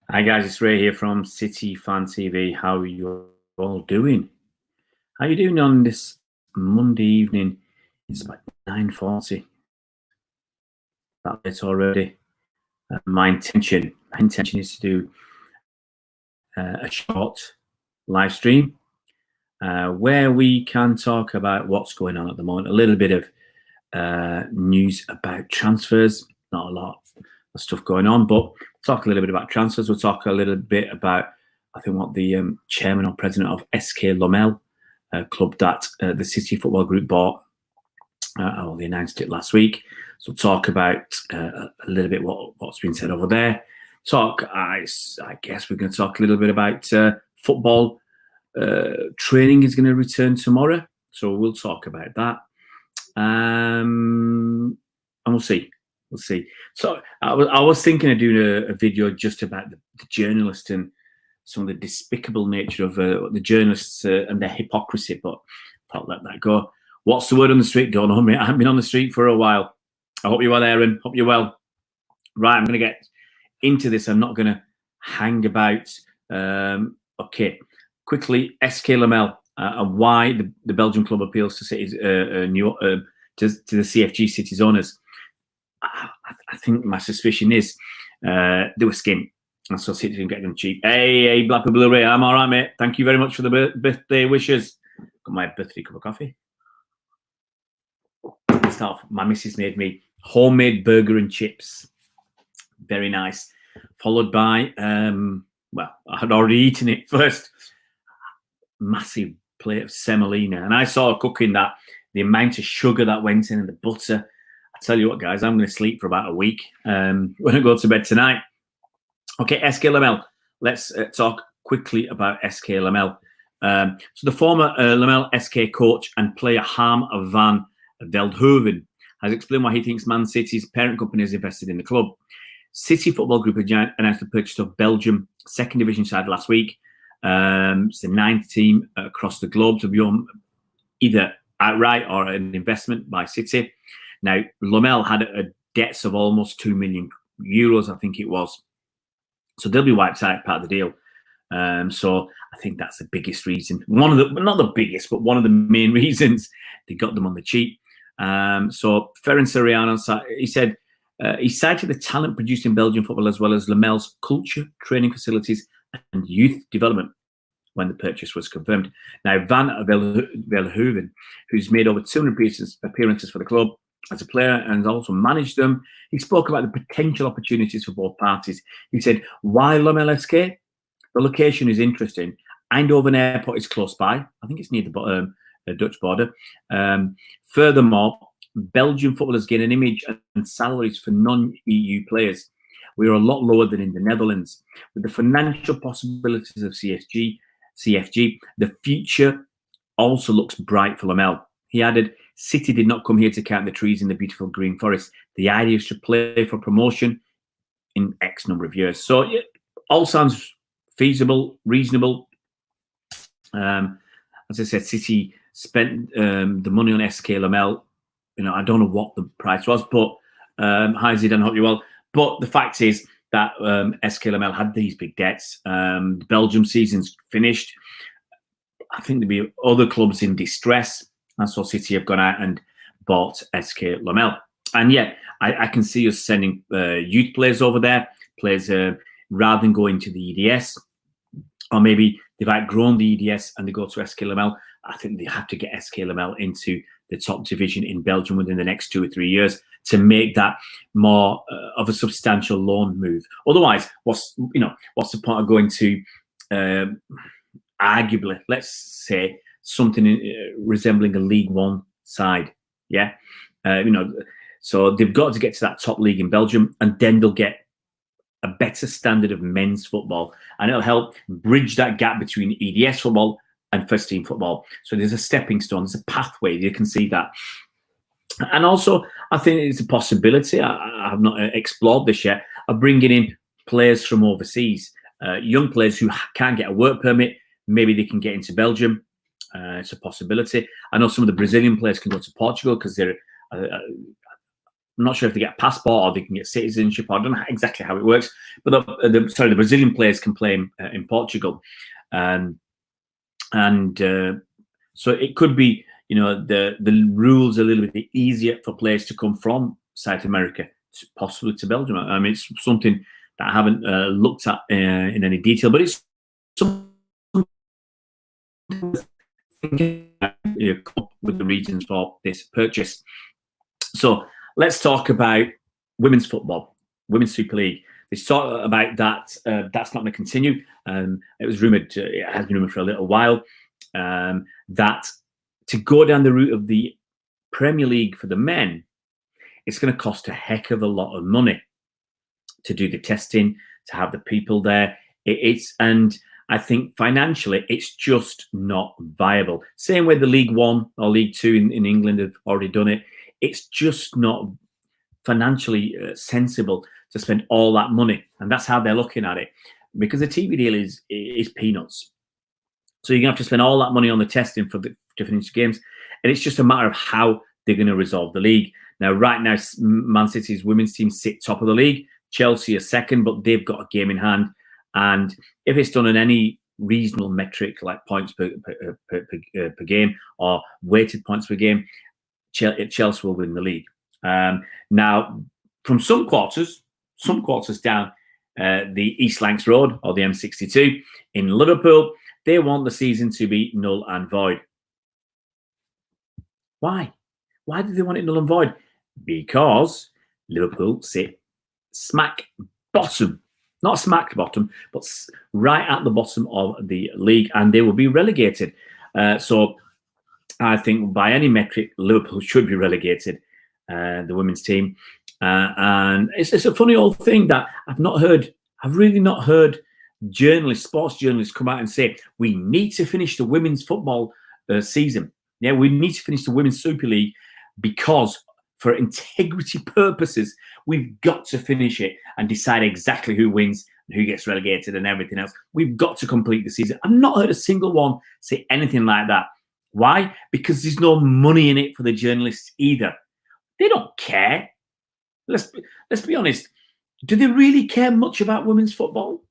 Hi guys, it's Ray here from City Fan TV. How are you all doing? How are you doing on this Monday evening? It's about 9:40. That late already. My intention is to do a short live stream where we can talk about what's going on at the moment. A little bit of news about transfers. Not a lot of stuff going on, but talk a little bit about transfers. We'll talk a little bit about, I think, what the chairman or president of SK Lommel, club that the City Football Group bought. They announced it last week. So talk about a little bit what's been said over there. I guess we're going to talk a little bit about football. Training is going to return tomorrow, so we'll talk about that. And we'll see. We'll see. So I was thinking of doing a video just about the journalist and some of the despicable nature of the journalists and their hypocrisy, but I'll let that go. What's the word on the street? Don't know, mate. I haven't been on the street for a while. I hope you're well, Aaron. Hope you're well. Right, I'm going to get into this. I'm not going to hang about. Okay, quickly, SK Lommel and why the Belgian club appeals to City's to the CFG City's owners. I think my suspicion is they were skint. And so City didn't get them cheap. Hey, Blackpool Blu-ray, I'm all right, mate. Thank you very much for the birthday wishes. Got my birthday cup of coffee. Start off, my missus made me homemade burger and chips. Very nice. Followed by, well, I had already eaten it first. Massive plate of semolina. And I saw her cooking that, the amount of sugar that went in and the butter. I tell you what, guys, I'm going to sleep for about a week when I go to bed tonight. Okay, SK Lommel. Let's talk quickly about SK Lommel. So the former Lommel SK coach and player Harm van Veldhoven has explained why he thinks Man City's parent company has invested in the club. City Football Group announced the purchase of Belgium second division side last week. It's the 9th team across the globe to be either outright or an investment by City. Now, Lommel had a debts of almost €2 million, I think it was. So they'll be wiped out, part of the deal. So I think that's the biggest reason. Not the biggest, but one of the main reasons they got them on the cheap. So Ferran Soriano, he said, he cited the talent produced in Belgian football as well as Lommel's culture, training facilities and youth development when the purchase was confirmed. Now, Van Veldhoven, who's made over 200 appearances for the club as a player and also managed them, he spoke about the potential opportunities for both parties. He said, why Lommel SK? The location is interesting. Eindhoven Airport is close by. I think it's near the Dutch border. Furthermore, Belgian footballers gain an image and salaries for non-EU players. We are a lot lower than in the Netherlands. With the financial possibilities of CFG, the future also looks bright for Lommel. He added, City did not come here to count the trees in the beautiful green forest. The idea is to play for promotion in X number of years. So it all sounds feasible, reasonable. As I said, City spent the money on SK Lommel. You know, I don't know what the price was, but hi Zidane, hope you're well. But the fact is that SK Lommel had these big debts. The Belgium season's finished. I think there'll be other clubs in distress. And so City have gone out and bought SK Lommel. And yet, I can see us sending youth players over there, players rather than going to the EDS. Or maybe they've outgrown the EDS and they go to SK Lommel. I think they have to get SK Lommel into the top division in Belgium within the next 2 or 3 years to make that more of a substantial loan move. Otherwise, what's the point of going to arguably, let's say, something resembling a League One side? Yeah, so they've got to get to that top league in Belgium, and then they'll get a better standard of men's football, and it'll help bridge that gap between EDS football and first team football. So there's a stepping stone, there's a pathway. You can see that. And also, I think it's a possibility, I have not explored this yet, of bringing in players from overseas, young players who can't get a work permit. Maybe they can get into Belgium. It's a possibility. I know some of the Brazilian players can go to Portugal because they're I'm not sure if they get a passport or they can get citizenship. I don't know exactly how it works. But the Brazilian players can play in Portugal, and so it could be, the rules are a little bit easier for players to come from South America, possibly to Belgium. I mean, it's something that I haven't looked at in any detail, but it's something with the reasons for this purchase. So let's talk about women's football, Women's Super League. They talk about that. That's not going to continue. It was rumoured, it has been rumoured for a little while, that to go down the route of the Premier League for the men, it's going to cost a heck of a lot of money to do the testing, to have the people there. And I think financially, it's just not viable. Same way the League One or League Two in England have already done it. It's just not financially sensible to spend all that money, and that's how they're looking at it, because the TV deal is peanuts. So you're gonna have to spend all that money on the testing for the different games, and it's just a matter of how they're going to resolve the league. Now, right now, Man City's women's team sit top of the league. Chelsea are second, but they've got a game in hand. And if it's done on any reasonable metric like points per game or weighted points per game, Chelsea will win the league. Now, from some quarters down the East Lancs Road or the M62 in Liverpool, they want the season to be null and void. Why? Why do they want it null and void? Because Liverpool sit smack bottom, not smack bottom, but right at the bottom of the league, and they will be relegated. So I think by any metric, Liverpool should be relegated, the women's team. And it's a funny old thing that I've really not heard sports journalists come out and say, we need to finish the women's football season. Yeah, we need to finish the Women's Super League because for integrity purposes, we've got to finish it and decide exactly who wins and who gets relegated and everything else. We've got to complete the season. I've not heard a single one say anything like that. Why? Because there's no money in it for the journalists either. They don't care. Let's be honest. Do they really care much about women's football?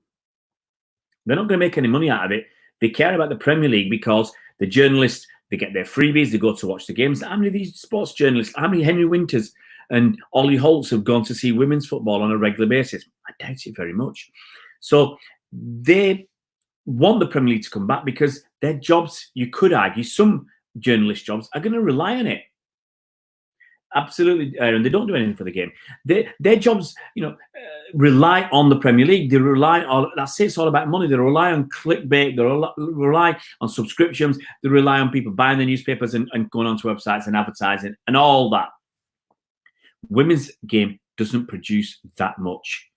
They're not going to make any money out of it. They care about the Premier League because the journalists, they get their freebies, they go to watch the games. How many of these sports journalists, how many Henry Winters and Ollie Holtz have gone to see women's football on a regular basis? I doubt it very much. So they want the Premier League to come back because their jobs, you could argue, some journalist jobs are going to rely on it. Absolutely, and they don't do anything for the game. Their jobs, rely on the Premier League. They rely on, that's it, it's all about money. They rely on clickbait. They rely on subscriptions. They rely on people buying the newspapers and going onto websites and advertising and all that. Women's game doesn't produce that much.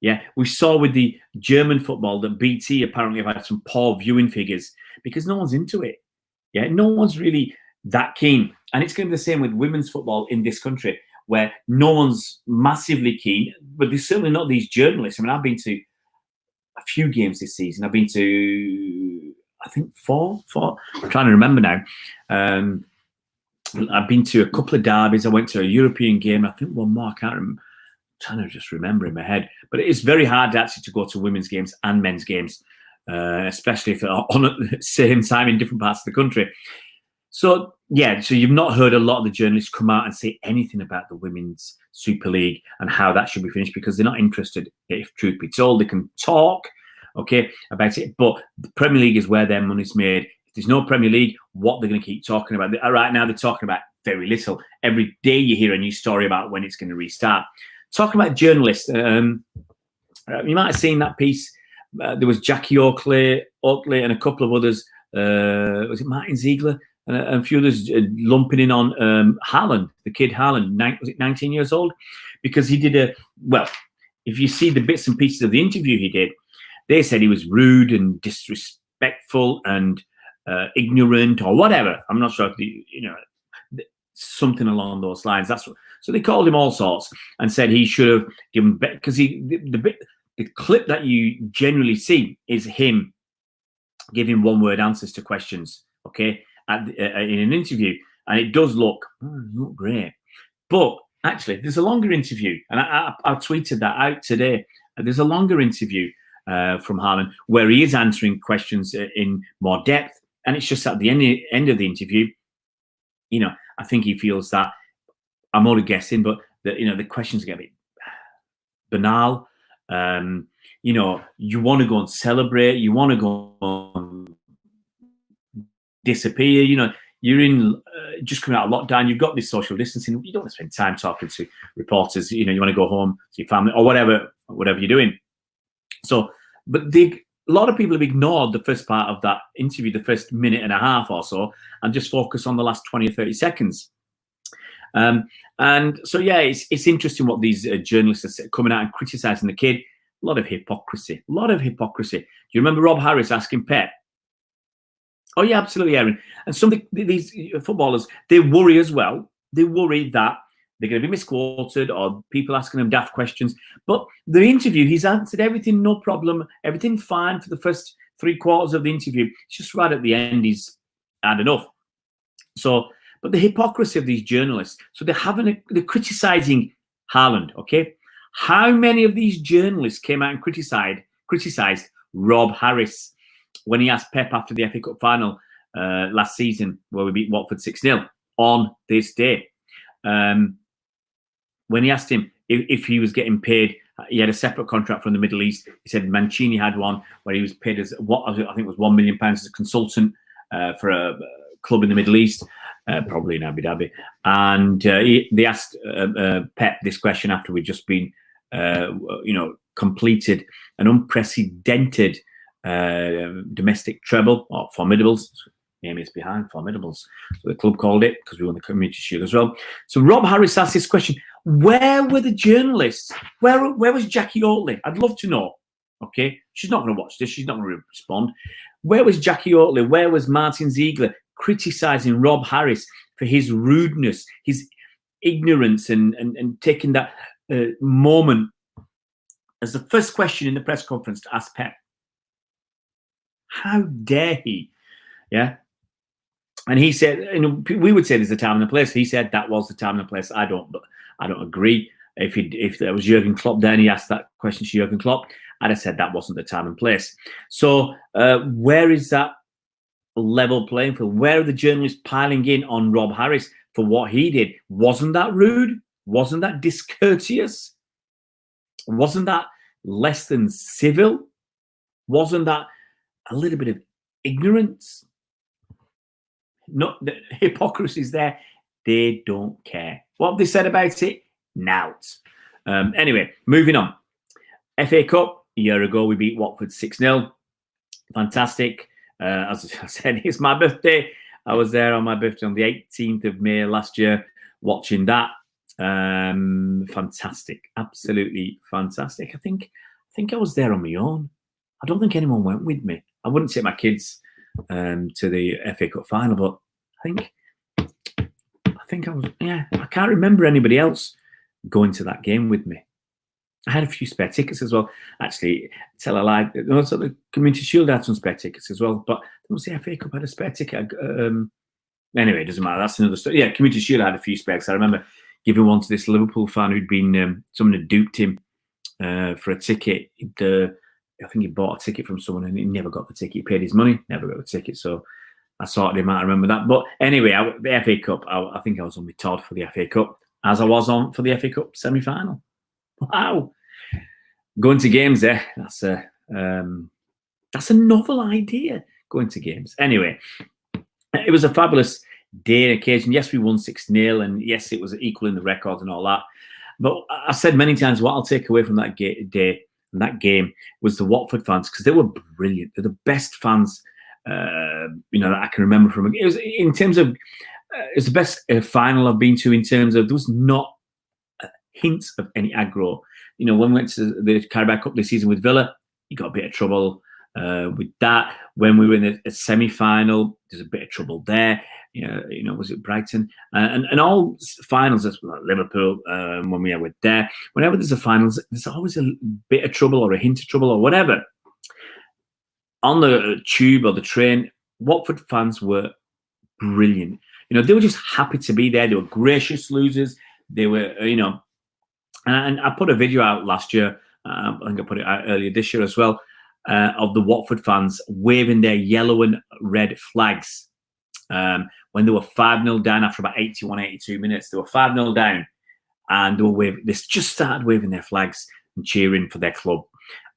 Yeah, we saw with the German football that BT apparently have had some poor viewing figures because no one's into it. Yeah, no one's really that keen. And it's going to be the same with women's football in this country, where no one's massively keen, but there's certainly not these journalists. I mean, I've been to a few games this season. I've been to, I think, four. I'm trying to remember now. I've been to a couple of derbies. I went to a European game. I think one more. I can't remember. I'm trying to just remember in my head. But it's very hard actually to go to women's games and men's games, especially if they're on at the same time in different parts of the country. So, yeah, so you've not heard a lot of the journalists come out and say anything about the Women's Super League and how that should be finished because they're not interested, if truth be told. They can talk, okay, about it, but the Premier League is where their money's made. If there's no Premier League, what they're going to keep talking about? Right now, they're talking about very little. Every day you hear a new story about when it's going to restart. Talking about journalists, you might have seen that piece. There was Jackie Oakley and a couple of others. Was it Martin Ziegler? And a few others lumping in on Haaland, the kid Haaland, was it 19 years old? Because he did if you see the bits and pieces of the interview he did, they said he was rude and disrespectful and ignorant or whatever. I'm not sure if something along those lines. So they called him all sorts and said he should have given, because the clip that you generally see is him giving one-word answers to questions, okay? In an interview, and it does look great. But Actually, there's a longer interview, and I tweeted that out today. There's a longer interview from Haaland where he is answering questions in more depth, and it's just at the end of the interview. I think he feels that, I'm only guessing, but the questions get a bit banal. You want to go and celebrate, you want to go and disappear. You're in just coming out of lockdown. You've got this social distancing. You don't want to spend time talking to reporters. You want to go home to your family or whatever you're doing. So, but a lot of people have ignored the first part of that interview, the first minute and a half or so, and just focus on the last 20 or 30 seconds. And so, yeah, it's interesting what these journalists are coming out and criticising the kid. A lot of hypocrisy. Do you remember Rob Harris asking Pep? Oh, yeah, absolutely, Aaron. And some of these footballers, they worry as well. They worry that they're going to be misquoted or people asking them daft questions. But the interview, he's answered everything, no problem, everything fine for the first 3/4 of the interview. It's just right at the end, he's had enough. So, but the hypocrisy of these journalists, so they're criticising Haaland, okay? How many of these journalists came out and criticised Rob Harris when he asked Pep after the FA Cup final last season, where we beat Watford 6-0 on this day? When he asked him if he was getting paid, he had a separate contract from the Middle East. He said Mancini had one where he was paid as I think it was £1 million as a consultant for a club in the Middle East, probably in Abu Dhabi. And they asked Pep this question after we'd just been, completed an unprecedented domestic treble, or Formidables. Name is behind Formidables. So the club called it because we won the Community Shield as well. So Rob Harris asked this question: where were the journalists? Where was Jackie Oatley? I'd love to know. Okay, she's not going to watch this. She's not going to respond. Where was Jackie Oatley? Where was Martin Ziegler criticising Rob Harris for his rudeness, his ignorance, and taking that moment as the first question in the press conference to ask Pep? How dare he? Yeah. And he said, we would say there's a time and a place. He said that was the time and the place. I don't agree. If there was Jurgen Klopp there and he asked that question to Jurgen Klopp, I'd have said that wasn't the time and place. So where is that level playing field? Where are the journalists piling in on Rob Harris for what he did? Wasn't that rude? Wasn't that discourteous? Wasn't that less than civil? Wasn't that a little bit of ignorance? No, the hypocrisy's there. They don't care. What have they said about it? Nout. Anyway, moving on. FA Cup, a year ago, we beat Watford 6-0. Fantastic. As I said, it's my birthday. I was there on my birthday on the 18th of May last year, watching that. Fantastic. Absolutely fantastic. I think I was there on my own. I don't think anyone went with me. I wouldn't take my kids to the FA Cup final, but I think I was. Yeah, I can't remember anybody else going to that game with me. I had a few spare tickets as well. Actually, tell a lie. Also, the Community Shield had some spare tickets as well, but I don't see FA Cup had a spare ticket. Anyway, it doesn't matter. That's another story. Yeah, Community Shield had a few spares. I remember giving one to this Liverpool fan who'd been someone had duped him for a ticket. I think he bought a ticket from someone and he never got the ticket. He paid his money, never got the ticket. So I sorted him out. I remember that. But anyway, the FA Cup, I think I was on with Todd for the FA Cup, as I was on for the FA Cup semi-final. Wow. Going to games there, that's a novel idea, going to games. Anyway, it was a fabulous day and occasion. Yes, we won 6-0, and yes, it was equal in the records and all that. But I said many times what I'll take away from that day and that game was the Watford fans, because they were brilliant. They're the best fans that I can remember from it. Was in terms of it's the best final I've been to in terms of there was not a hint of any aggro. When we went to the Carabao Cup this season with Villa, you got a bit of trouble with that. When we were in a semi-final, there's a bit of trouble there. Was it Brighton? And all finals, as well, Liverpool, when we were there, whenever there's a finals, there's always a bit of trouble or a hint of trouble or whatever. On the tube or the train, Watford fans were brilliant. They were just happy to be there. They were gracious losers. They were, and I put a video out last year. I think I put it out earlier this year as well, of the Watford fans waving their yellow and red flags when they were 5-0 down after about 81, 82 minutes. They were 5-0 down, and they just started waving their flags and cheering for their club.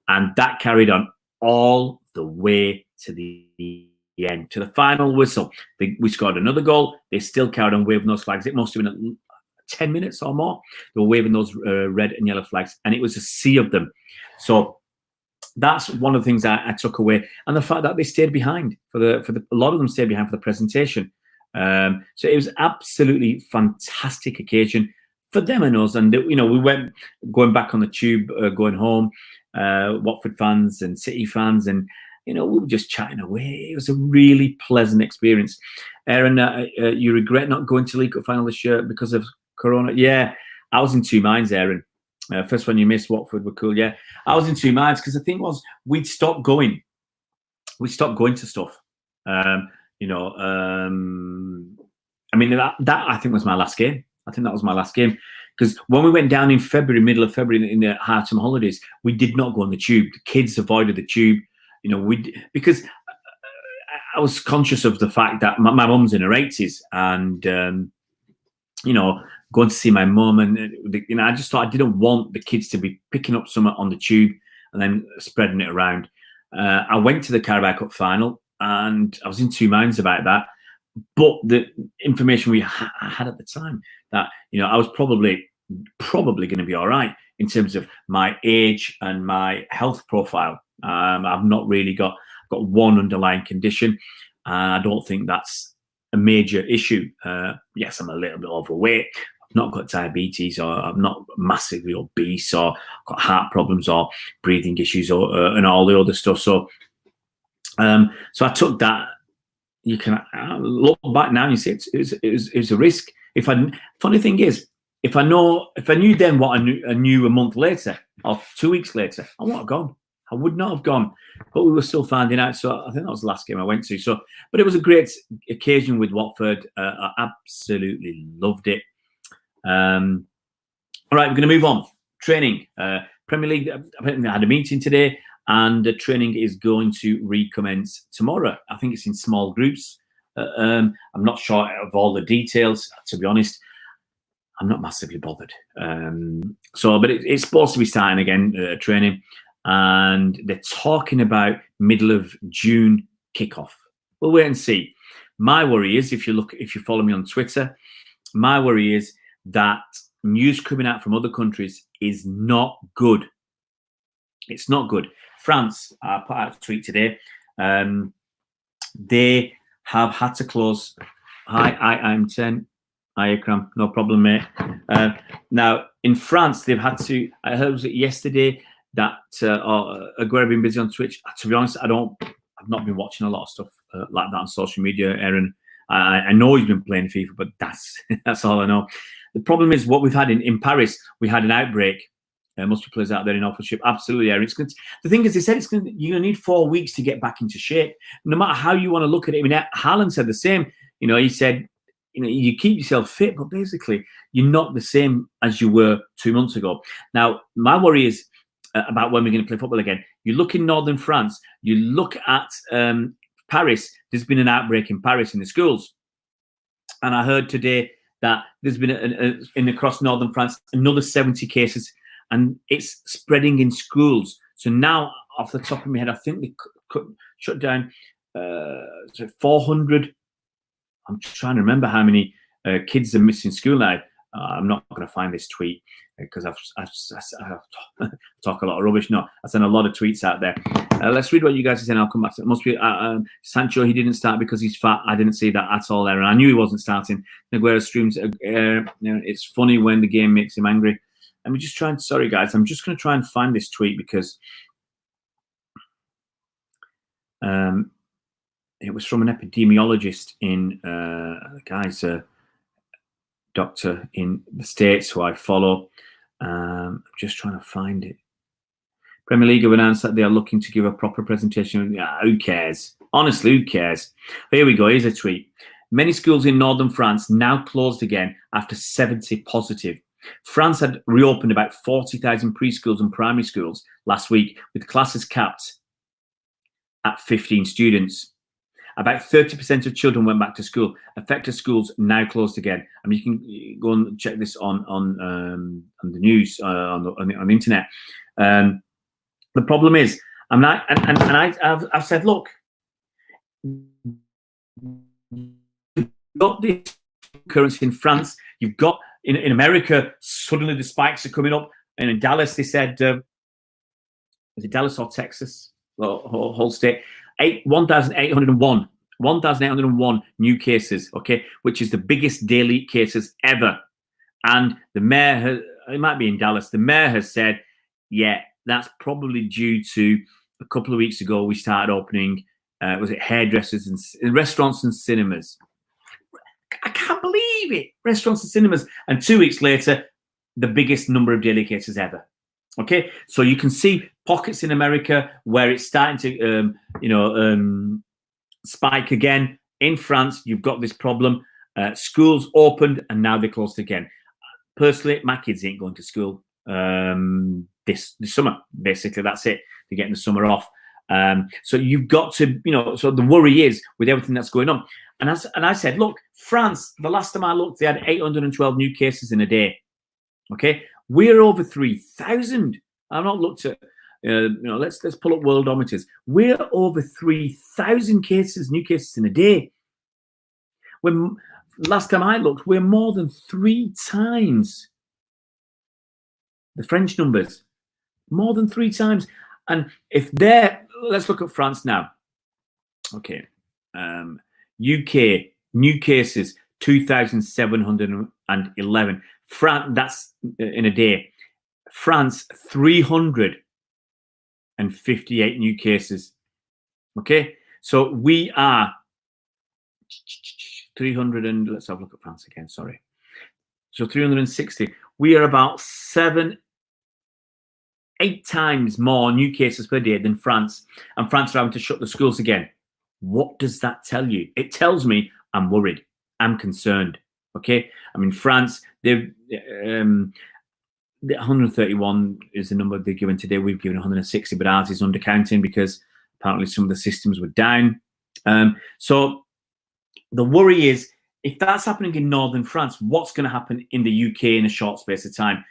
And that carried on all the way to the end, to the final whistle. We scored another goal. They still carried on waving those flags. It must have been 10 minutes or more. They were waving those red and yellow flags, and it was a sea of them. So that's one of the things I took away, and the fact that they stayed behind a lot of them stayed behind for the presentation. So it was absolutely fantastic occasion for them and us. And we went going back on the tube, going home, Watford fans and City fans, and we were just chatting away. It was a really pleasant experience. Aaron, you regret not going to League Cup final this year because of Corona? Yeah, I was in two minds, Aaron. First one you missed, Watford were cool. Yeah, I was in two minds because the thing was we'd stopped going. We stopped going to stuff. I mean, that I think was my last game. I think that was my last game because when we went down in February, middle of February, in the half-term holidays, we did not go on the tube. The kids avoided the tube. Because I was conscious of the fact that my mum's in her 80s, and going to see my mum, and I just thought I didn't want the kids to be picking up something on the tube and then spreading it around. I went to the Carabao Cup final, and I was in two minds about that. But the information we had at the time, that I was probably going to be all right in terms of my age and my health profile. I've not really got one underlying condition, and I don't think that's a major issue. Yes, I'm a little bit overweight. I've not got diabetes, or I'm not massively obese, or got heart problems or breathing issues, or and all the other stuff. So I took that. You can look back now and you see it was a risk. Funny thing is, if I knew then what I knew a month later or 2 weeks later, I wouldn't have gone. I would not have gone, but we were still finding out. So I think that was the last game I went to. So, but it was a great occasion with Watford. I absolutely loved it. All right, we're going to move on. Training, Premier League. I had a meeting today, and the training is going to recommence tomorrow. I think it's in small groups. I'm not sure of all the details, to be honest. I'm not massively bothered. But it's supposed to be starting again, training. And they're talking about middle of June kickoff. We'll wait and see. My worry is, if you follow me on Twitter, my worry is that news coming out from other countries is not good. It's not good. France, I put out a tweet today. They have had to close. Hi, I'm 10. Hi, Akram. No problem, mate. Now, in France, they've had to. I heard it yesterday that Aguero been busy on Twitch. To be honest, I've not been watching a lot of stuff like that on social media, Aaron. I know he's been playing FIFA, but that's all I know. The problem is what we've had in Paris. We had an outbreak. Must be players out there in authorship. Absolutely, Aaron. The thing is, they said you're going to need 4 weeks to get back into shape. No matter how you want to look at it. I mean, Haaland said the same. He said, you keep yourself fit, but basically you're not the same as you were 2 months ago. Now, my worry is about when we're going to play football again. You look in northern France, you look at Paris, there's been an outbreak in Paris in the schools. And I heard today that there's been, in across northern France, another 70 cases, and it's spreading in schools. So now, off the top of my head, I think they shut down 400. I'm trying to remember how many kids are missing school now. I'm not going to find this tweet because I talk a lot of rubbish. No, I send a lot of tweets out there. Let's read what you guys are saying. I'll come back to it. Must be Sancho. He didn't start because he's fat. I didn't see that at all there, and I knew he wasn't starting. Aguero streams. It's funny when the game makes him angry. Let me just try and. Sorry, guys. I'm just going to try and find this tweet because it was from an epidemiologist in the guy's doctor in the States who I follow. I'm just trying to find it. Premier League have announced that they are looking to give a proper presentation. Yeah, who cares? Honestly, who cares? Here we go. Here's a tweet. Many schools in northern France now closed again after 70 positive. France had reopened about 40,000 preschools and primary schools last week, with classes capped at 15 students. About 30% of children went back to school. Affected schools now closed again. I mean, you can go and check this on the news, on the internet. The problem is, I've said, look, you've got this currency in France. You've got in America. Suddenly the spikes are coming up, and in Dallas they said, is it Dallas or Texas? Whole state, 1,801 new cases, okay, which is the biggest daily cases ever. And the mayor, it might be in Dallas, the mayor has said, yeah, that's probably due to a couple of weeks ago we started opening, was it hairdressers and restaurants and cinemas. I can't believe it, restaurants and cinemas. And 2 weeks later, the biggest number of daily cases ever. Okay, so you can see pockets in America where it's starting to, spike again. In France, you've got this problem. Schools opened and now they're closed again. Personally, my kids ain't going to school this summer. Basically, that's it. They're getting the summer off. So you've got to, so the worry is with everything that's going on. And I said, look, France, the last time I looked, they had 812 new cases in a day. Okay, we're over 3,000. I've not looked at, let's pull up worldometers. We're over 3,000 cases, new cases in a day. When last time I looked, we're more than 3 times the French numbers, more than 3 times. And if let's look at France now. Okay, UK new cases 2,711. France, that's in a day. France 358 new cases. Okay, so we are 300 and let's have a look at France again. Sorry, so 360. We are about 7-8 times more new cases per day than France, and France are having to shut the schools again. What does that tell you? It tells me I'm worried. I'm concerned. Okay, I mean France, they've the 131 is the number they've given today. We've given 160, but ours is undercounting because apparently some of the systems were down. So the worry is, if that's happening in northern France, what's going to happen in the UK in a short space of time?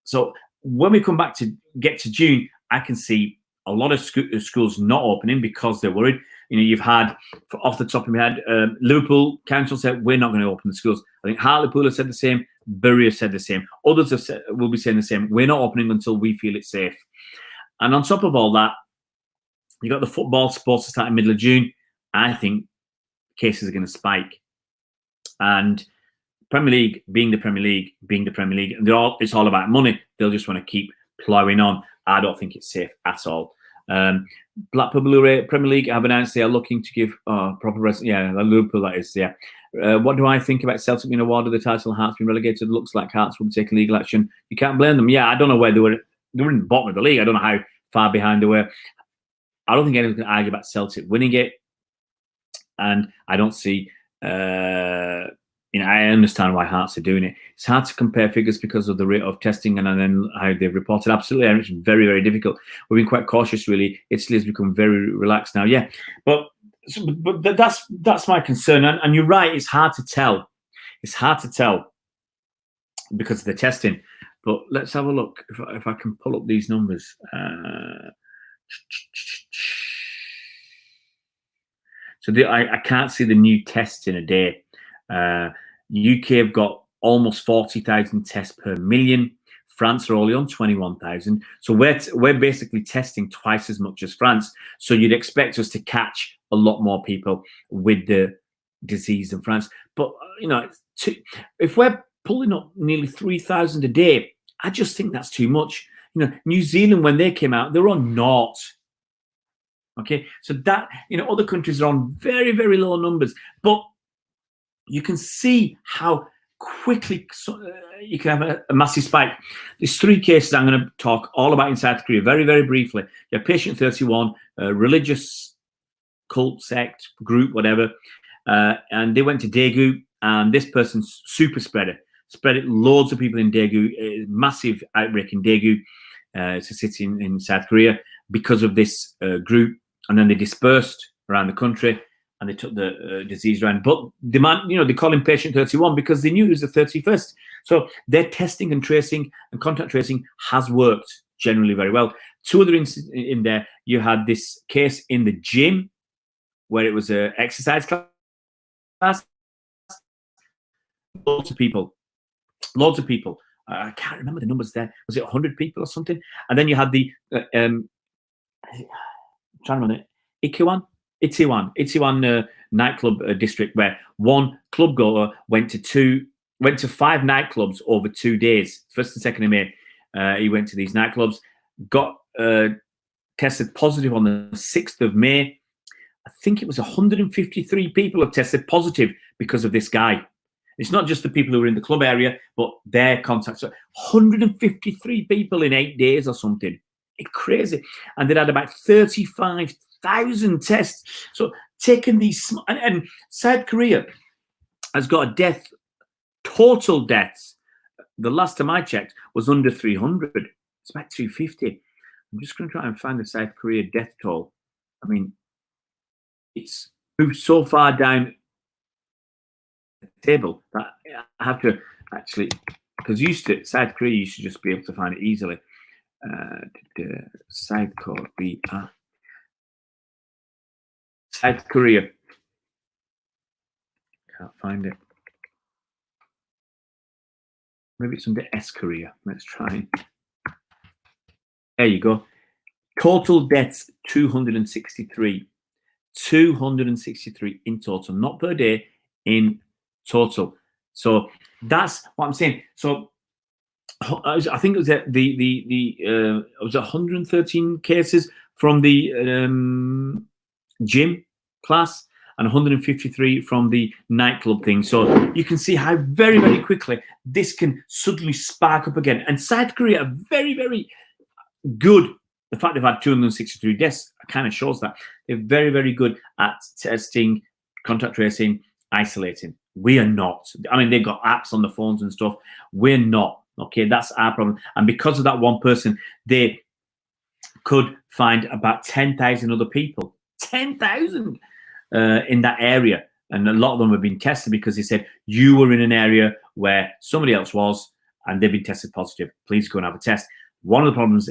So when we come back to get to June, I can see a lot of schools not opening because they're worried. You've had, off the top of my head, Liverpool Council said, we're not going to open the schools. I think Hartlepool has said the same. Bury has said the same. Others have said, will be saying the same. We're not opening until we feel it's safe. And on top of all that, you got the football supposed to start in the middle of June. I think cases are going to spike. And Premier League, being the Premier League, and it's all about money. They'll just want to keep ploughing on. I don't think it's safe at all. Blackpool Blu-ray Premier League have announced they are looking to give proper Liverpool, that is, yeah. What do I think about Celtic being awarded the title? Hearts being relegated? Looks like Hearts will be taking legal action. You can't blame them. Yeah, I don't know where they were in the bottom of the league. I don't know how far behind they were. I don't think anyone's going to argue about Celtic winning it, and I don't see. I understand why Hearts are doing it. It's hard to compare figures because of the rate of testing and then how they've reported. Absolutely, and it's very, very difficult. We've been quite cautious, really. Italy has become very relaxed now. Yeah, but that's my concern. And you're right. It's hard to tell. It's hard to tell because of the testing. But let's have a look if I can pull up these numbers. So I can't see the new tests in a day. UK have got almost 40,000 tests per million. France are only on 21,000. So we're basically testing twice as much as France. So you'd expect us to catch a lot more people with the disease than France. But, if we're pulling up nearly 3,000 a day, I just think that's too much. New Zealand, when they came out, they were on 0. Okay, so that, other countries are on very, very low numbers. But you can see how quickly you can have a massive spike. There's 3 cases I'm going to talk all about in South Korea very, very briefly. You have patient 31, religious cult, sect, group, whatever. and they went to Daegu, and this person's super spreader spread it. Loads of people in Daegu, massive outbreak in Daegu. It's a city in South Korea because of this group, and then they dispersed around the country and they took the disease around. But the man, they call him patient 31 because they knew it was the 31st. So their testing and tracing and contact tracing has worked generally very well. Two other instances in there, you had this case in the gym where it was an exercise class. Loads of people. I can't remember the numbers there. Was it 100 people or something? And then you had the I'm trying to remember it. Itaewon nightclub district, where one club goer went to 5 nightclubs over 2 days, 1st and 2nd of May. He went to these nightclubs, got tested positive on the 6th of May. I think it was 153 people have tested positive because of this guy. It's not just the people who are in the club area, but their contacts. So 153 people in 8 days or something. It's crazy. And they had about 35,000 tests. So taking these, and South Korea has got a death, total deaths. The last time I checked was under 300. It's about 250. I'm just going to try and find the South Korea death toll. I mean, it's moved so far down the table that I have to actually, because South Korea used to just be able to find it easily. South Korea. South Korea. Can't find it. Maybe it's under S Korea. Let's try. There you go. Total deaths 263. 263 in total, not per day, in total. So that's what I'm saying. So I think it was it was 113 cases from the gym class and 153 from the nightclub thing. So you can see how very, very quickly this can suddenly spark up again. And South Korea are very, very good. The fact they've had 263 deaths kind of shows that they're very, very good at testing, contact tracing, isolating. We are not. I mean, they've got apps on the phones and stuff. We're not. Okay, that's our problem. And because of that one person, they could find about 10,000 other people. 10,000 in that area. And a lot of them have been tested because they said, you were in an area where somebody else was and they've been tested positive. Please go and have a test. One of the problems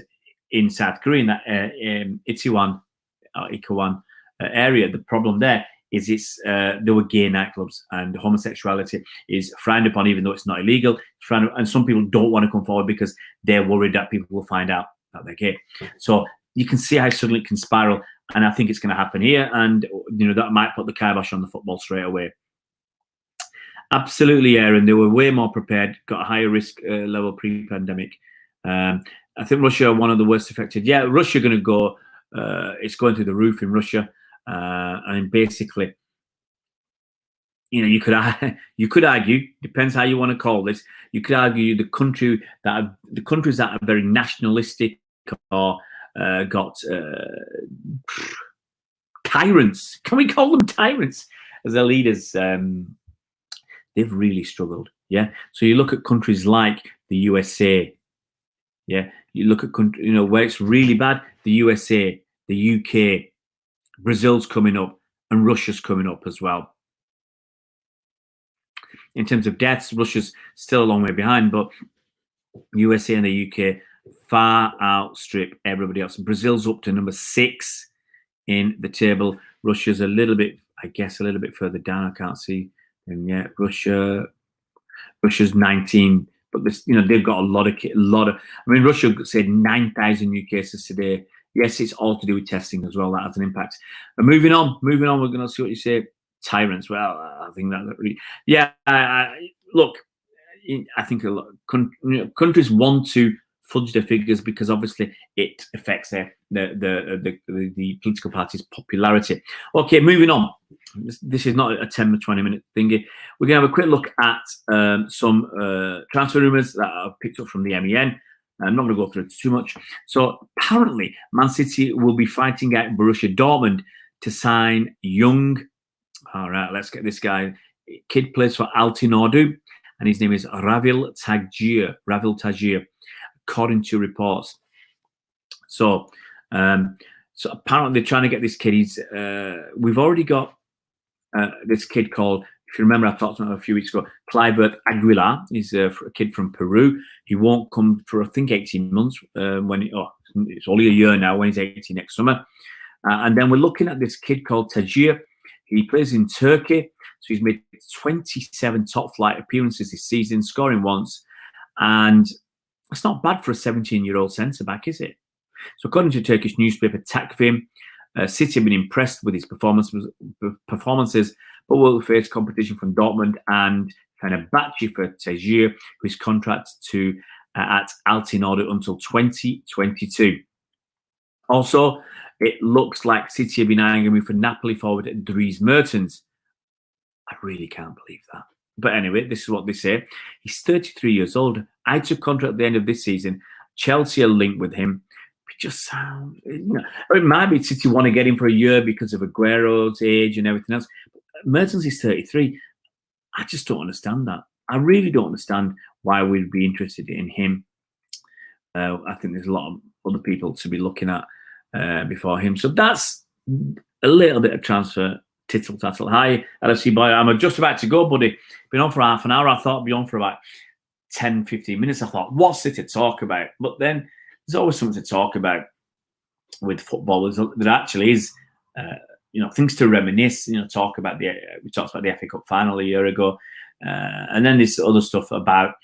in South Korea, in that Itaewon area, the problem there is there were gay nightclubs, and homosexuality is frowned upon, even though it's not illegal. And some people don't want to come forward because they're worried that people will find out that they're gay. So you can see how suddenly it can spiral, and I think it's going to happen here, and that might put the kibosh on the football straight away. Absolutely, Aaron. They were way more prepared, got a higher risk level pre-pandemic. I think Russia are one of the worst affected. Yeah, Russia going to go. It's going through the roof in Russia, and basically, you could argue. Depends how you want to call this. You could argue the countries that are very nationalistic or got tyrants. Can we call them tyrants as their leaders? They've really struggled. Yeah. So you look at countries like the USA. Yeah, you look at where it's really bad. The USA, the UK, Brazil's coming up, and Russia's coming up as well. In terms of deaths, Russia's still a long way behind, but USA and the UK far outstrip everybody else. Brazil's up to number 6 in the table. Russia's a little bit further down. I can't see. And yeah, Russia's 19. But they've got a lot of. I mean, Russia said 9,000 new cases today. Yes, it's all to do with testing as well. That has an impact. And moving on. We're going to see what you say. Tyrants. Well, I think that really. Yeah. Look, I think a lot countries want to fudge their figures because obviously it affects the political party's popularity. Okay, moving on. This is not a 10 or 20 minute thingy. We're going to have a quick look at some transfer rumours that I've picked up from the MEN. I'm not going to go through it too much. So apparently, Man City will be fighting out Borussia Dortmund to sign young All right, let's get this guy. Kid plays for Altinodu, and his name is Ravil Tagir. Ravil Tagir, according to reports. So, so apparently they're trying to get this kid. We've already got this kid called, if you remember, I talked about him a few weeks ago, Clivert Aguilar. He's a kid from Peru. He won't come for, I think, 18 months. It's only a year now when he's 18 next summer. And then we're looking at this kid called Tajir. He plays in Turkey. So he's made 27 top flight appearances this season, scoring once. And it's not bad for a 17-year-old centre-back, is it? So according to Turkish newspaper Takvim, City have been impressed with his performances, but will face competition from Dortmund and Fenerbahce for Tajir, whose contract at Altinodu until 2022. Also, it looks like City have been eyeing him for Napoli forward Dries Mertens. I really can't believe that. But anyway, this is what they say. He's 33 years old. I took contract at the end of this season. Chelsea are linked with him. It just sounds, it might be City want to get him for a year because of Aguero's age and everything else. Mertens is 33. I just don't understand that. I really don't understand why we'd be interested in him. I think there's a lot of other people to be looking at before him. So that's a little bit of transfer tittle tattle. Hi, LFC boy. I'm just about to go, buddy. Been on for half an hour. I thought I'd be on for about 10, 15 minutes. I thought, what's it to talk about? But then there's always something to talk about with football. There actually is, things to reminisce. Talk about we talked about the FA Cup final a year ago, and then this other stuff about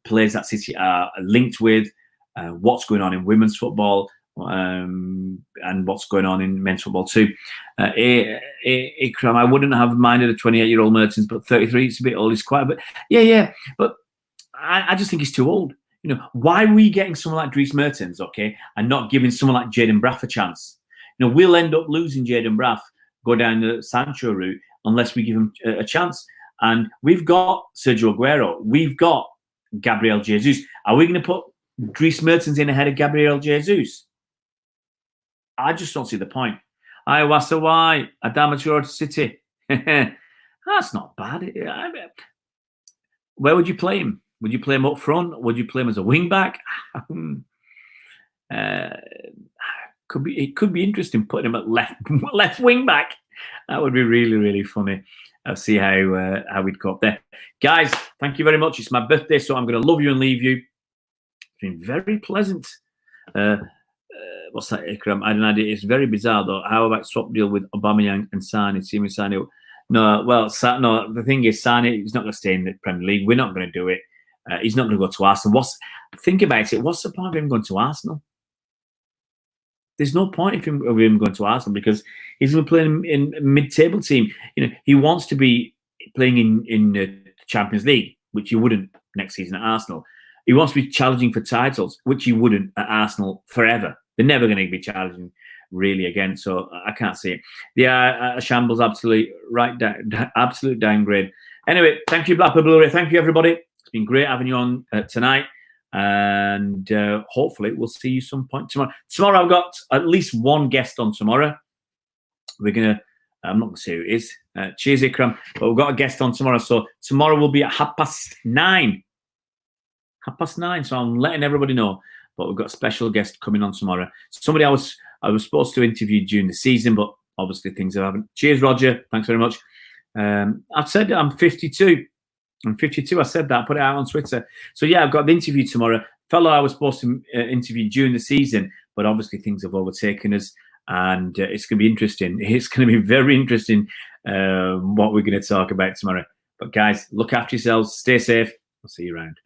players that City are linked with, what's going on in women's football, and what's going on in men's football too. Ikram, I wouldn't have minded a 28-year-old Mertens, but 33, it's a bit old. He's quite a bit. Yeah. But I just think he's too old. Why are we getting someone like Dries Mertens, okay, and not giving someone like Jayden Braff a chance? We'll end up losing Jayden Braff, go down the Sancho route, unless we give him a chance. And we've got Sergio Aguero. We've got Gabriel Jesus. Are we going to put Dries Mertens in ahead of Gabriel Jesus? I just don't see the point. Iwasa Y, Adama City. That's not bad. Where would you play him? Would you play him up front? Would you play him as a wing back? It could be interesting putting him at left wing back. That would be really, really funny. I'll see how we'd go up there. Guys, thank you very much. It's my birthday, so I'm going to love you and leave you. It's been very pleasant. What's that, Ikram? I don't know. It's very bizarre, though. How about swap deal with Aubameyang and Sane? See me Sane. No, the thing is, Sane, he's not going to stay in the Premier League. We're not going to do it. He's not going to go to Arsenal. Think about it. What's the point of him going to Arsenal? There's no point of him going to Arsenal because he's going to play in a mid-table team. He wants to be playing in the Champions League, which he wouldn't next season at Arsenal. He wants to be challenging for titles, which he wouldn't at Arsenal forever. They're never going to be challenging really again, so I can't see it. Yeah, a shambles, absolutely right, absolute downgrade. Anyway, thank you, Blackpool Blu-ray. Thank you, everybody. It's been great having you on tonight. And hopefully we'll see you some point tomorrow. Tomorrow I've got at least one guest on tomorrow. I'm not going to say who it is. Cheers, Ikram. But we've got a guest on tomorrow. So tomorrow will be at 9:30. 9:30. So I'm letting everybody know. But we've got a special guest coming on tomorrow. Somebody I was supposed to interview during the season, but obviously things have happened. Cheers, Roger. Thanks very much. I've said I'm 52. I'm 52. I said that. I put it out on Twitter. So yeah, I've got the interview tomorrow. Fellow I was supposed to interview during the season, but obviously things have overtaken us, and it's going to be interesting. It's going to be very interesting what we're going to talk about tomorrow. But guys, look after yourselves. Stay safe. I'll see you around.